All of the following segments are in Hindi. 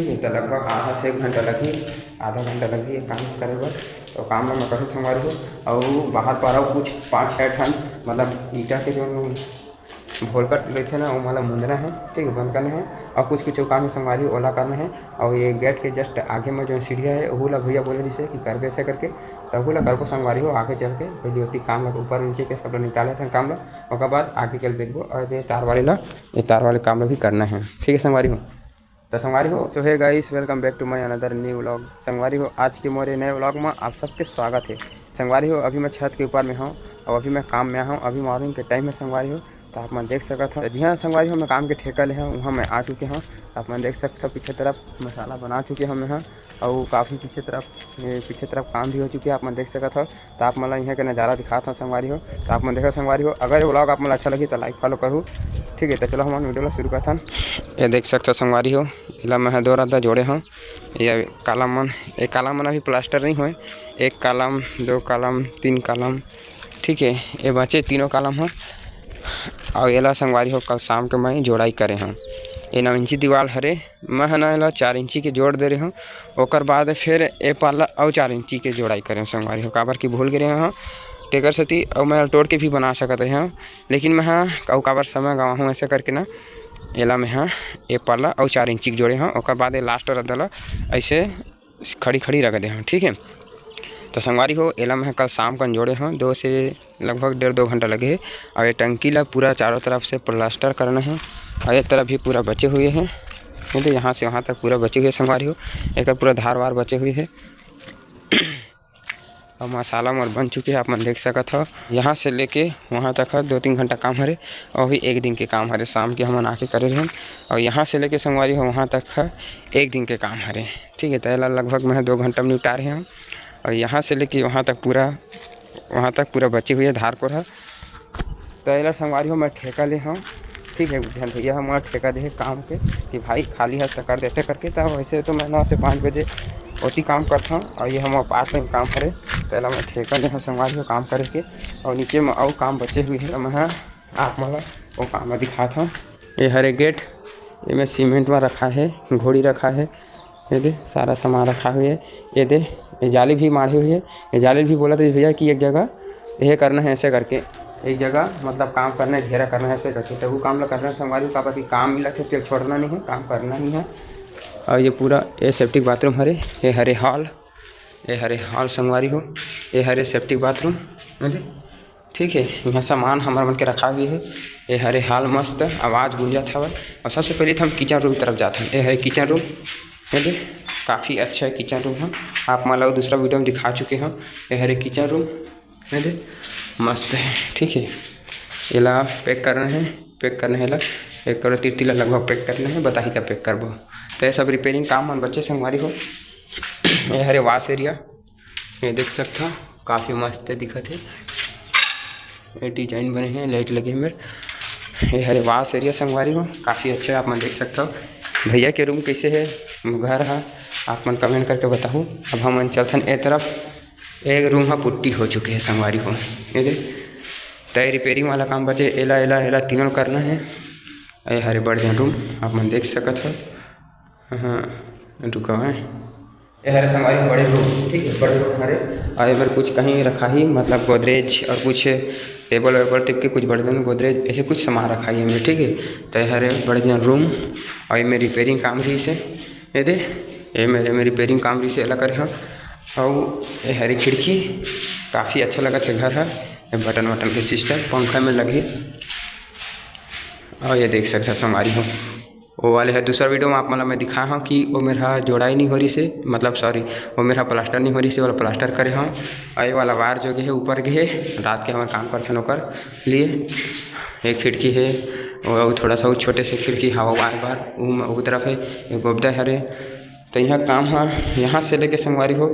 ठीक है। तो लगभग आधा से 1 घंटा लगी, आधा घंटा लगी ये काम करे बर। तो काम में मैं करूँ संगवारी हो और बाहर पर आओ कुछ 5-6 ठन मतलब ईटा के जो भोलकट लेते ना वो मतलब मुंदना है, ठीक है, बंद करना है। और कुछ कुछ काम है संगवारी ओला करना है। और ये गेट के जस्ट आगे में जो सीढ़िया है वो ला भैया बोले जिसे कि कर ऐसे करके तब वो ला कर को संगवारी हो आगे चल के पहले होती काम ला ऊपर नीचे के सब निकाले सन काम ला, उसके बाद आगे चल देखो और ये तार वाले ला ये तार वाले काम ला भी करना है, ठीक है संगवारी हो। तो संगवारी हो तो है guys, welcome back to my another new vlog. संगवारी हो आज के मोरे नए व्लॉग में आप सबके स्वागत है। संगवारी हो अभी मैं छत के ऊपर में हूँ और अभी मैं काम में हूँ, अभी मॉर्निंग के टाइम में संगवारी हो। तो आप मन देख सकते हो जी हाँ संगवारी हो मैं काम के ठेका ले हूँ, वहाँ मैं आ चुके हूँ। आप मन देख सकते हो पीछे तरफ मसाला बना चुके हम यहाँ और काफ़ी पीछे तरफ काम भी हो चुके हैं, आप मन देख सकते हो। तो आप मतलब यहाँ का नज़ारा दिखाता हूँ संगवारी हो। तो आप मन देखो संगवारी हो, अगर ये व्लॉग आप मतलब अच्छा लगी तो लाइक फॉलो करूँ, ठीक है। तो चलो हमारे वीडियो शुरू करता हूँ। ये देख सकते हो संगवारी हो इला मैं दो रात जोड़े हूँ। ये कालम मन अभी प्लास्टर नहीं हुए, 1 कालम 2 कालम 3 कालम, ठीक है। ये बचे तीनों कालम हो और एला संगवारी हो कल शाम के मैं जोड़ाई करे हूँ। ये 9 इंची दीवार हरे मैं है ना 4 इंची के जोड़ दे रहे हूँ। ओकर बाद फिर ए पाला और 4 इंची के जोड़ाई करे संगवारी हो, काबर की भूल गए हाँ टेकर सती और मैं तोड़ के भी बना सकते हैं, लेकिन मैं हाँ काबर समय गवा हूँ ऐसे करके ना एला में हाँ ए पाला और 4 इंची के जोड़े हाँ। ओकर बाद लास्ट रद्दला ऐसे खड़ी रख दे हाँ, ठीक है। तो संगवारी हो एला मैं कल शाम को जोड़े हूँ 2 से लगभग 1.5-2 घंटा लगे। और ये टंकी ला पूरा चारों तरफ से प्लास्टर करना है और ये तरफ भी पूरा बचे हुए हैं, तो यहाँ से वहाँ तक पूरा बचे हुए संगवारी हो, एक पूरा धार वार बचे हुए है। और मसाला मोर बन चुके हैं, आप मन देख सकते हो। यहाँ से लेके वहाँ तक 2-3 घंटा काम हरे और भी 1 दिन के काम हरे, शाम के हम आके करे रहे। और यहाँ से लेके संगवारी हो वहाँ तक 1 दिन के काम हरे, ठीक है। तो लगभग मैं 2 घंटा में निपटा रहे हैं। और यहाँ से लेके वहाँ तक पूरा बची हुई है धार को है। तो एला संगवारी हो मैं ठेका ले हूँ, ठीक है। भैया हमारा ठेका दे काम के कि भाई खाली है तो कर देते करके। तो वैसे तो मैं 9 से 5 बजे ओती काम करता हूँ और ये हम पास में काम करे। पहला मैं ठेका ले हूँ संगवारी हो काम करे के और नीचे में और काम बचे हुए हैं। मैं आप मतलब वो काम दिखाता हूँ। ये हरे गेट ये में सीमेंट में रखा है, घोड़ी रखा है, ये दे सारा सामान रखा हुआ है। ये जाली भी मारी हुई है। ये जाली भी बोला था भैया कि एक जगह यह करना है ऐसे करके, एक जगह मतलब काम करना है, घेरा करना है ऐसे करके। तो वो काम ला करना है संगवारी का बाकी काम मिला थे तो छोड़ना नहीं है, काम करना ही है। और ये पूरा ये सेप्टिक बाथरूम हरे, ये हरे हॉल संगवारी हो, ये हरे सेप्टिक बाथरूम, ठीक है। यहाँ सामान हमारा बन के रखा हुआ है। ये हरे हॉल मस्त आवाज़ गूंजा था। और सबसे पहले तो हम किचन रूम तरफ जाते हैं। ये है किचन रूम, ये काफ़ी अच्छा है किचन रूम है, आप मान लो दूसरा वीडियो में दिखा चुके हैं। ये हरे किचन रूम ये मस्त है, ठीक है। एला पैक करना है ला एक करो तिरतिला लगभग पैक करना है, बता ही तब पैक करबो। तो ये सब रिपेयरिंग काम मन बच्चे संगवारी हो। ये हरे वाश एरिया ये देख सकते हो काफ़ी मस्त दिखत है, ये डिजाइन बने हैं, लाइट लगे मेरे। ये हरे वाश एरिया संगवारी हो काफ़ी अच्छा है, आप मन देख सकते हो। भैया के रूम कैसे है घर है आप मन कमेंट करके बताओ। अब हम चलते हैं ए तरफ, एक रूम है पुट्टी हो चुके हैं संगवारी हो। ये दे तो रिपेयरिंग वाला काम बचे, एला तीनों करना है। ये हरे बढ़िया रूम आप मन देख सकते हो। हाँ रुका है ये हरे संगवारी बड़े रूम, ठीक है, बड़े रूम हरे। और इधर कुछ कहीं रखा ही मतलब गोदरेज और कुछ टेबल वेबल टिप के कुछ बर्तन गोदरेज ऐसे कुछ सामान रखा ही हमें, ठीक है। तो ये हरे बढ़िया रूम और ये मेरी रिपेयरिंग काम रही से ये दे ये मेरे रिपेयरिंग काम रही से अलग करे हाँ। और ये हरी खिड़की काफ़ी अच्छा लगा था घर है, ये बटन के सिस्टम पंखा में लगे। और ये देख सकते संगवारी हो वो वाले है दूसरा वीडियो में आप मतलब मैं दिखाया हूँ कि वो मेरा जोड़ाई नहीं हो रही से, मतलब सॉरी वो मेरा प्लास्टर नहीं हो रही से, वाला प्लास्टर करे हाँ। और ये वाला वायर जो है ऊपर के है रात के हमारे काम करते नौकर लिए। एक खिड़की है वो थोड़ा सा छोटे से खिड़की हवा बार वो तरफ है, ये गोबदा हरे। तो यहाँ काम है यहाँ से लेके संगवारी हो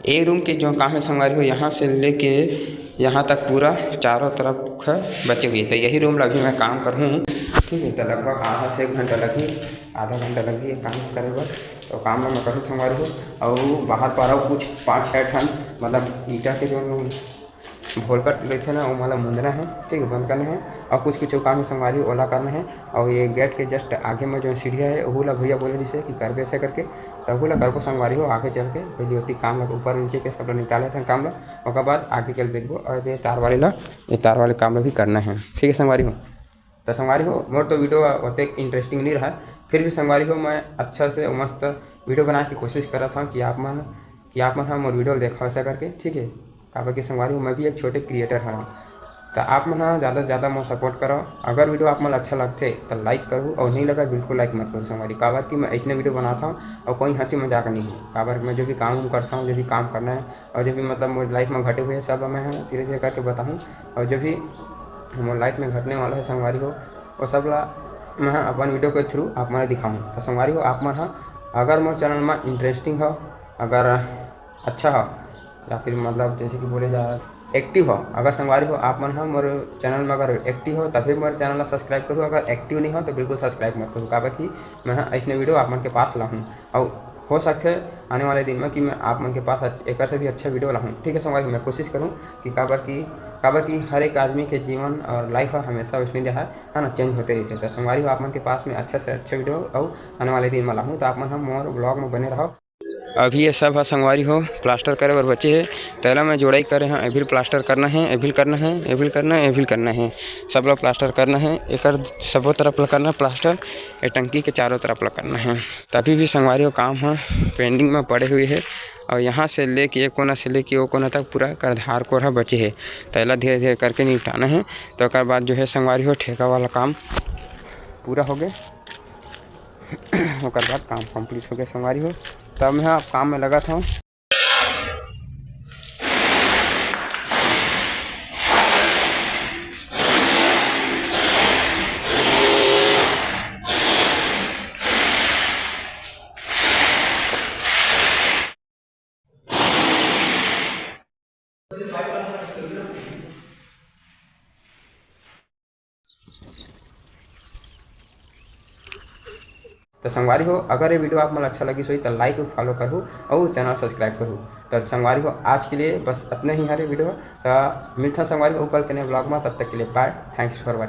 ए रूम के जो काम है संगवारी हो यहाँ से लेके यहाँ तक पूरा चारों तरफ बचे हुए। तो यही रूम अभी मैं काम करूँ, ठीक है। तो लगभग आधा से 1 घंटा लगी, आधा घंटा लगी ये काम करे बर। तो काम में मैं करूँ संगवारी हो और बाहर पर आओ कुछ 5-6 ठन मतलब ईटा के जो भोलकट लेते ना वो मतलब मुंदना है, ठीक है, बंद करना है। और कुछ कुछ काम है संगवारी ओला करना है। और ये गेट के जस्ट आगे में जो सीढ़िया है वो ला भैया बोले जिसे कि करबे ऐसे करके, तब वो ला करबो संगवारी हो आगे चल के पहले होती काम ला ऊपर नीचे के सब निकाले सन काम ला, और बाद आगे चल देखो। और ये तार वाले काम ला भी करना है, ठीक है संगवारी हो। तो संगवारी हो मोर तो वीडियो उतने इंटरेस्टिंग नहीं रहा, फिर भी संगवारी हो मैं अच्छा से मस्त वीडियो बनाने की कोशिश कर रहा था कि आप मन हम मोर वीडियो देखा ऐसा करके, ठीक है। काबर की संगवारी हो मैं भी एक छोटे क्रिएटर हूँ, तो आप मन ज़्यादा से ज़्यादा मोर सपोर्ट करो। अगर वीडियो आप मन अच्छा लगते तो लाइक करूँ, और नहीं लगा बिल्कुल लाइक मत करूँ संगवारी। काबर कि मैं ऐसे वीडियो बनाता हूँ और कोई हंसी मजाक नहीं है। काबर मैं जो भी काम करता हूँ, जो भी काम करना है और जो भी मतलब मेरी लाइफ में घटे हुए सब मैं धीरे धीरे करके बताऊँ, और जो भी हमारे लाइफ में घटने वाला है संगवारी हो वो सब ला मैं अपन वीडियो के थ्रू आप मैं दिखाऊँ। तो संगवारी हो आप मन अगर मोर चैनल में इंटरेस्टिंग हो, अगर अच्छा हो, या फिर मतलब जैसे कि बोले जा एक्टिव हो, अगर संगवारी हो आप मन मोर चैनल में अगर एक्टिव हो तभी मोर चैनल ला सब्सक्राइब करूँ। अगर एक्टिव नहीं हो तो बिल्कुल सब्सक्राइब मत करूँ, काबर कि मैं ऐसे वीडियो आप मन के पास लाऊँ। और हो सकते आने वाले दिन में कि मैं आप मन के पास एक से भी अच्छा वीडियो लाऊँ, ठीक है संगवारी। मैं कोशिश करूँ कि काबर की हर एक आदमी के जीवन और लाइफ हमेशा वैसे है ना, चेंज होते रहते हैं। तो संगवारी हो आप मन के पास में अच्छा से अच्छा वीडियो और आने वाले दिन में लाऊँ, तो आप मन हम मोर ब्लॉग में बने रहो। अभी ये सब है संगवारी हो प्लास्टर करे बर बचे है, पहला मैं जोड़ाई करे हैं, एभिल प्लास्टर करना है, एभिल करना है, एभिल करना है, एभिल करना है, सब लोग प्लास्टर करना है। एक सबों तरफ करना है प्लास्टर, ये टंकी के चारों तरफ करना है। तभी भी संगवारी हो काम है पेंडिंग में पड़े हुए है, और यहाँ से लेके एक कोना से लेके वो कोना तक पूरा करधार कोरा बचे है। पहला धीरे धीरे करके निपटाना है, तो एक बाद जो है संगवारी हो ठेका वाला काम पूरा हो गया। बाद काम कंप्लीट हो गया संगवारी हो, तब मैं अब काम में लगा था। तो संगवारी हो अगर ये वीडियो आप मन अच्छा लगी सोई तो लाइक फॉलो करूँ और चैनल सब्सक्राइब करूँ। तो संगवारी हो आज के लिए बस इतना ही हमारे वीडियो, तो मिलता संगवारी हो कल के नए ब्लॉग में, तब तक के लिए बाय, थैंक्स फॉर वॉचिंग।